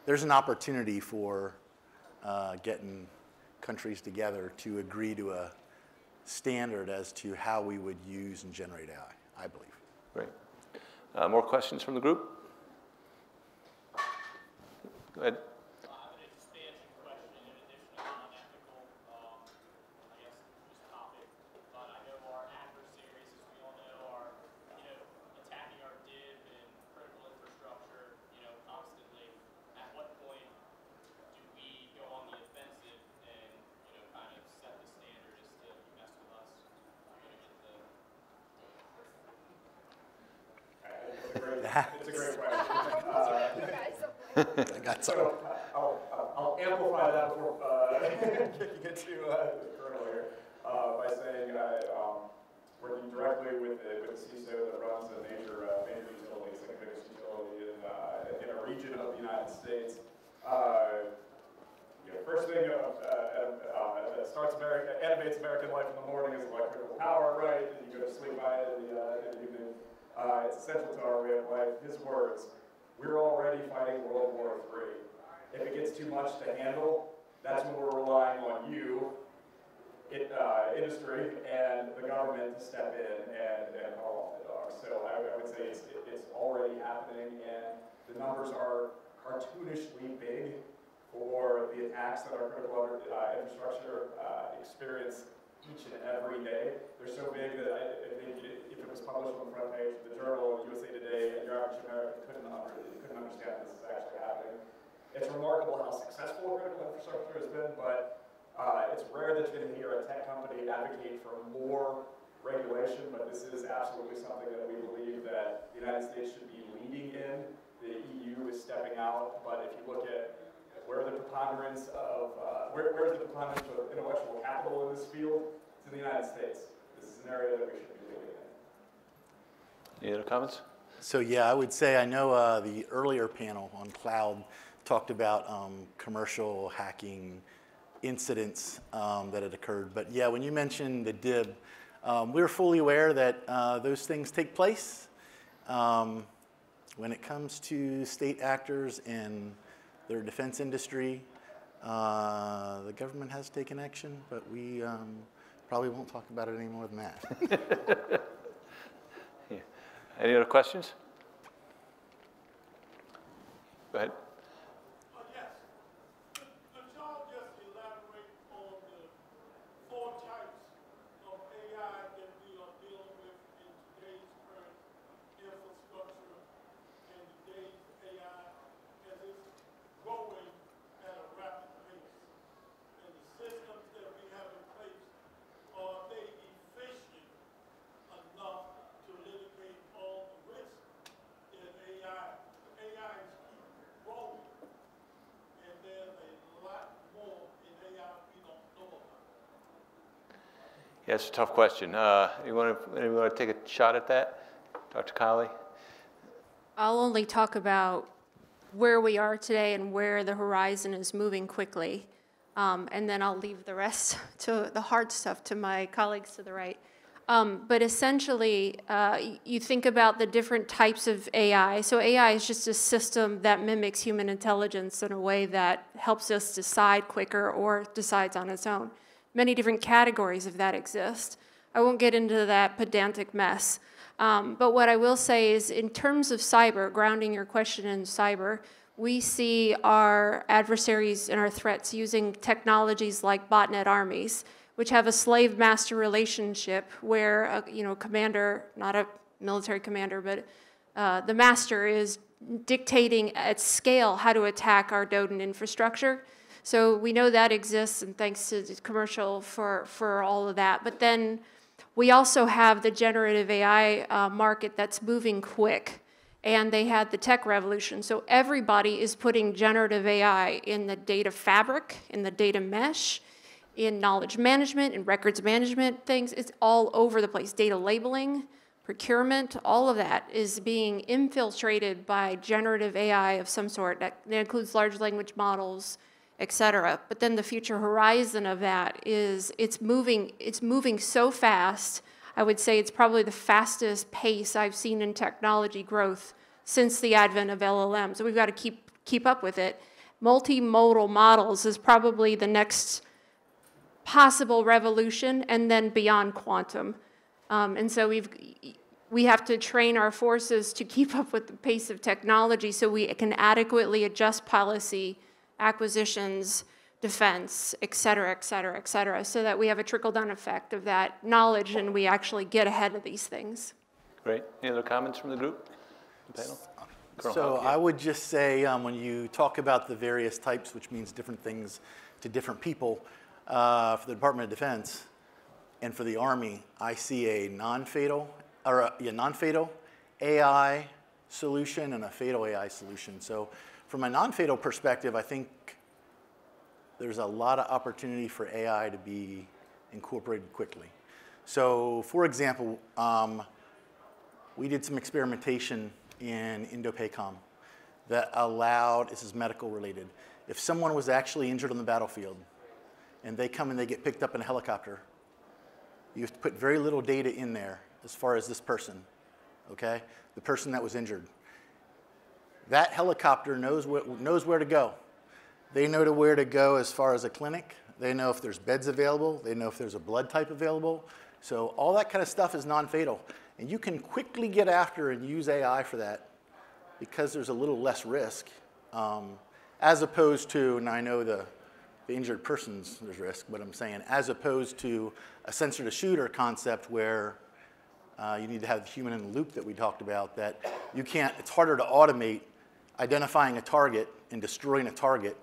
S4: there's an opportunity for getting countries together to agree to a standard as to how we would use and generate AI, I believe.
S2: Great. More questions from the group? Go ahead.
S9: An expansion question in addition to non-ethical, I guess, this topic. But I know our adversaries, as we all know, are, attacking our DIB and critical infrastructure, constantly. At what point do we go on the offensive and, kind of set the standard as to mess with us? You're going to get the...
S5: It's a great question.
S4: I got something.
S5: So I'll amplify that before kicking it to the colonel here by saying working directly with the CISO that runs a major utility, it's like the biggest utility in a region of the United States. First thing that animates American life in the morning is electrical power, right? And you go to sleep by it in the evening. It's essential to our way of life. His words: we're already fighting World War III. If it gets too much to handle, that's when we're relying on you, industry, and the government to step in and haul off the dog. So I would say it's already happening, and the numbers are cartoonishly big for the attacks that our critical infrastructure experience each and every day. They're so big that I think if it was published on the front page of the journal, USA Today, your average American couldn't understand this is actually happening. It's remarkable how successful critical infrastructure has been, but it's rare that you're going to hear a tech company advocate for more regulation, but this is absolutely something that we believe that the United States should be leading in. The EU is stepping out, but if you look at where's the preponderance of intellectual capital in this field, it's in the United States. This is an area that we should be leading in.
S2: Any other comments?
S4: So yeah, I would say I know the earlier panel on cloud talked about commercial hacking incidents that had occurred. But yeah, when you mentioned the DIB, we're fully aware that those things take place. When it comes to state actors and their defense industry, the government has taken action, but we probably won't talk about it any more than that.
S2: Yeah. Any other questions? Go ahead.
S7: Yes. Could y'all just elaborate on the 4 types of AI that we are dealing with in today's current infrastructure and today's AI
S2: Yeah, it's a tough question. Anyone want to take a shot at that? Dr. Cowley?
S6: I'll only talk about where we are today and where the horizon is moving quickly. And then I'll leave the rest to the hard stuff to my colleagues to the right. But essentially, you think about the different types of AI. So AI is just a system that mimics human intelligence in a way that helps us decide quicker or decides on its own. Many different categories of that exist. I won't get into that pedantic mess. But what I will say is, in terms of cyber, grounding your question in cyber, we see our adversaries and our threats using technologies like botnet armies, which have a slave-master relationship where a commander, not a military commander, but the master is dictating at scale how to attack our Doden infrastructure. So we know that exists, and thanks to the commercial for all of that. But then we also have the generative AI market that's moving quick, and they had the tech revolution. So everybody is putting generative AI in the data fabric, in the data mesh, in knowledge management, in records management things. It's all over the place. Data labeling, procurement, all of that is being infiltrated by generative AI of some sort. That includes large language models, et cetera. But then the future horizon of that is it's moving so fast. I would say it's probably the fastest pace I've seen in technology growth since the advent of LLM. So we've got to keep up with it. Multimodal models is probably the next possible revolution, and then beyond quantum. And so we have to train our forces to keep up with the pace of technology so we can adequately adjust policy, acquisitions, defense, et cetera, so that we have a trickle-down effect of that knowledge and we actually get ahead of these things.
S2: Great. Any other comments from the group, the panel?
S4: So I would just say when you talk about the various types, which means different things to different people, for the Department of Defense and for the Army, I see a non-fatal AI solution and a fatal AI solution. So from a non-fatal perspective, I think there's a lot of opportunity for AI to be incorporated quickly. So for example, we did some experimentation in Indo-PACOM that allowed, this is medical related, if someone was actually injured on the battlefield and they come and they get picked up in a helicopter, you have to put very little data in there as far as this person, okay? The person that was injured. That helicopter knows where to go. They know where to go as far as a clinic. They know if there's beds available. They know if there's a blood type available. So all that kind of stuff is non-fatal. And you can quickly get after and use AI for that because there's a little less risk, as opposed to, and I know the injured person's there's risk, but I'm saying as opposed to a sensor-to-shooter concept where you need to have the human in the loop that we talked about, that you can't, it's harder to automate identifying a target and destroying a target,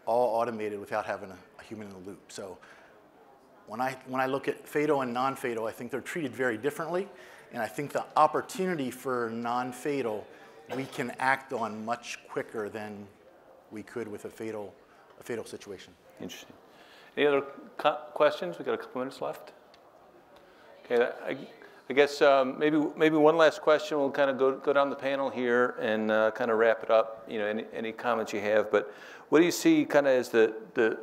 S4: all automated without having a human in the loop. So when I look at fatal and non-fatal, I think they're treated very differently, and I think the opportunity for non-fatal we can act on much quicker than we could with a fatal situation.
S2: Interesting. Any other questions? We've got a couple minutes left. Okay, I guess maybe one last question. We'll kind of go down the panel here and kind of wrap it up. You know, any comments you have. But what do you see kind of as the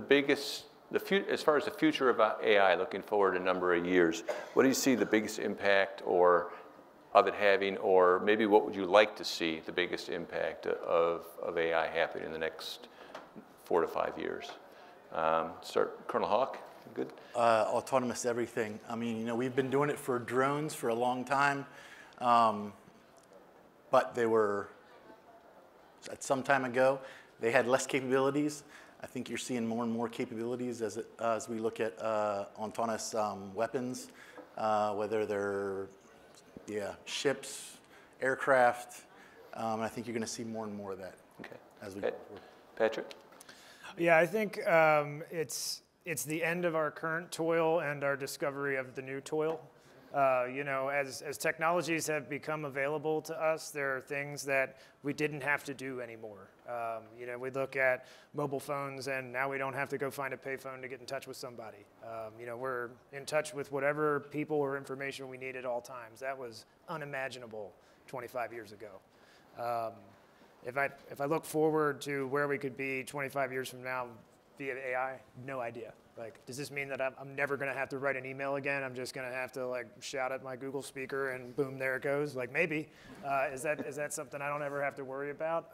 S2: biggest, as far as the future of AI looking forward a number of years? What do you see the biggest impact of it having, or maybe what would you like to see the biggest impact of AI happening in the next 4 to 5 years? Start, Colonel Hawk. Good.
S4: Autonomous everything. I mean, you know, we've been doing it for drones for a long time, but they were, at some time ago, they had less capabilities. I think you're seeing more and more capabilities as we look at autonomous weapons, whether they're ships, aircraft. I think you're going to see more and more of that as we go forward.
S3: Patrick? Yeah, I think it's the end of our current toil and our discovery of the new toil. You know, as technologies have become available to us, there are things that we didn't have to do anymore. You know, we look at mobile phones, and now we don't have to go find a payphone to get in touch with somebody. You know, we're in touch with whatever people or information we need at all times. That was unimaginable 25 years ago. If I look forward to where we could be 25 years from now via AI, no idea. Like, does this mean that I'm never going to have to write an email again? I'm just going to have to like shout at my Google speaker and boom, there it goes. Like maybe. Is that something I don't ever have to worry about?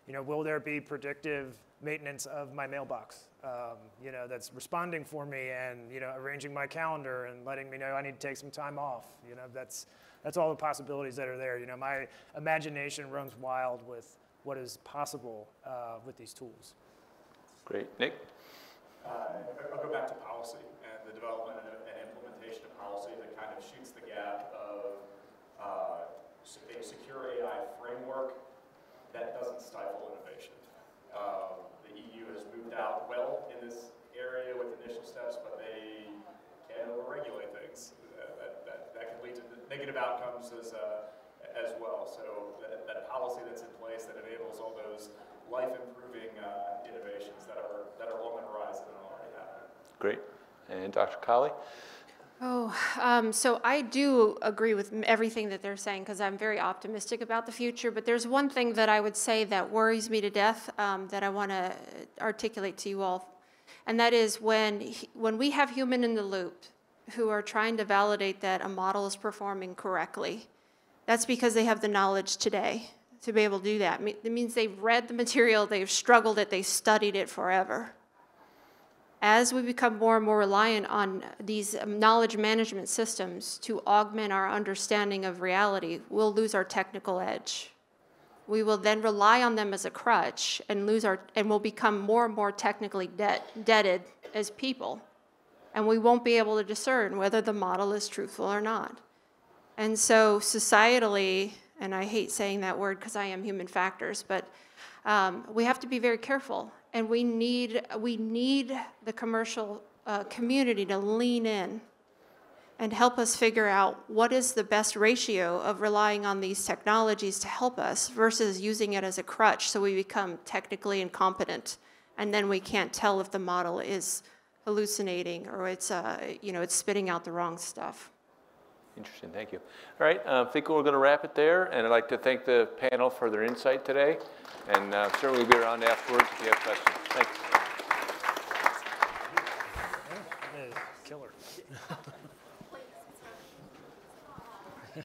S3: You know, will there be predictive maintenance of my mailbox? You know, that's responding for me and, you know, arranging my calendar and letting me know I need to take some time off. You know, that's all the possibilities that are there. You know, my imagination runs wild with what is possible with these tools.
S2: Great. Nick?
S5: I'll go back to policy and the development and implementation of policy that kind of shoots the gap of a secure AI framework that doesn't stifle innovation. The EU has moved out well in this area with initial steps, but they can overregulate things. That can lead to negative outcomes as well. So that policy that's in place that enables all those life-improving innovations that are on the horizon and already happening.
S2: Great. And Dr. Cowley?
S6: So I do agree with everything that they're saying because I'm very optimistic about the future. But there's one thing that I would say that worries me to death that I want to articulate to you all, and that is when we have human in the loop who are trying to validate that a model is performing correctly. That's because they have the knowledge today to be able to do that. It means they've read the material, they've struggled it, they studied it forever. As we become more and more reliant on these knowledge management systems to augment our understanding of reality, we'll lose our technical edge. We will then rely on them as a crutch and we'll become more and more technically debted as people. And we won't be able to discern whether the model is truthful or not. And so societally, and I hate saying that word because I am human factors, but we have to be very careful. And we need the commercial community to lean in and help us figure out what is the best ratio of relying on these technologies to help us versus using it as a crutch so we become technically incompetent. And then we can't tell if the model is hallucinating or it's spitting out the wrong stuff.
S2: Interesting, thank you. All right, I think we're going to wrap it there, and I'd like to thank the panel for their insight today, and certainly we'll be around afterwards if you have questions. Thanks.